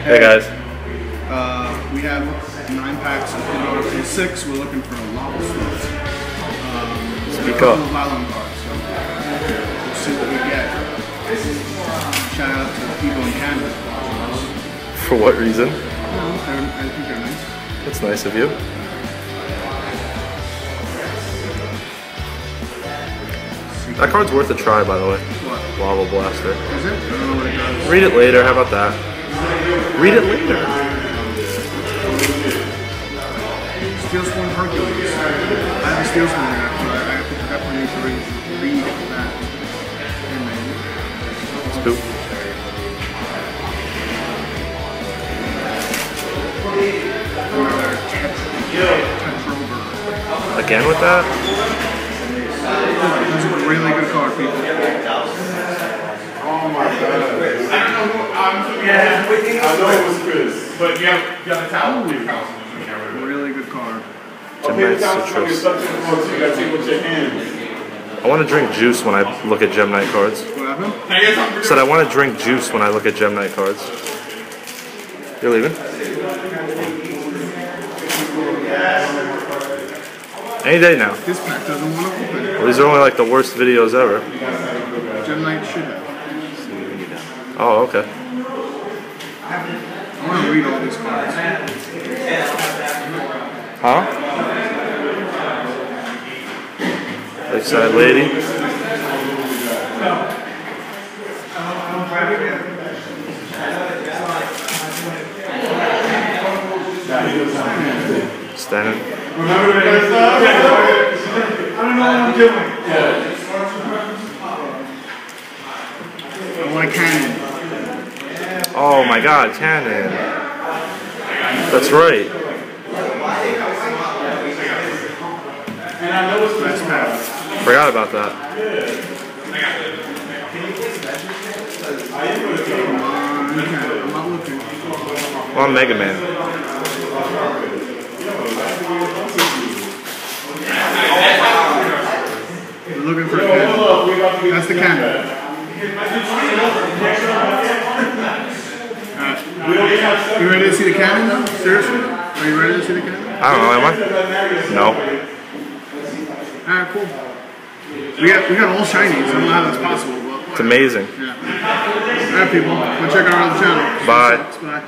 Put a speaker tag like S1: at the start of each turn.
S1: Hey guys.
S2: We have 9 packs of Pinot 6. We're looking for a lava float.
S1: Speak up.
S2: Violin cards, so we'll see what we get. Shout out to the people in Canada.
S1: For what reason?
S2: I think they're nice.
S1: That's nice of you. That card's worth a try, by the way.
S2: What?
S1: Lava Blaster.
S2: Is it? I don't know what it does.
S1: Read it later. How about that? Read it later.
S2: Steel Sworn Hercules. I have a Steel Sworn there, but I definitely need to read that.
S1: Scoop. Again with that?
S2: This is a really good card, people.
S3: Oh my god. Yeah, I know it was Chris. But you have a towel.
S2: Really good card.
S1: Okay, the towel's going to get stuck in the floor, so you got to take it with your hands. I want to drink juice when I look at Gem Knight cards.
S2: What happened?
S1: Said I want to drink juice when I look at Gem Knight cards. You're leaving? Any day now.
S2: This pack doesn't want to open.
S1: Well, these are only like the worst videos ever.
S2: Gem Knight should have.
S1: Oh, okay.
S2: I want to read all these cards.
S1: Huh? Lakeside Lady. Standing.
S3: I don't know what I'm doing.
S2: I want a cannon.
S1: Oh my god, cannon. That's right.
S2: Best pack.
S1: Forgot about that.
S2: I'm not looking.
S1: Well, I'm Mega Man.
S2: We're looking for a cannon. That's the cannon. You ready to see the cannon now? Seriously? Are you ready to see the cannon?
S1: I don't know, am I? No.
S2: Alright, cool. We got all shinies. I don't know how that's possible, but
S1: It's amazing.
S2: yeah. Alright, people. Go check out our other channel.
S1: Bye.
S2: Bye.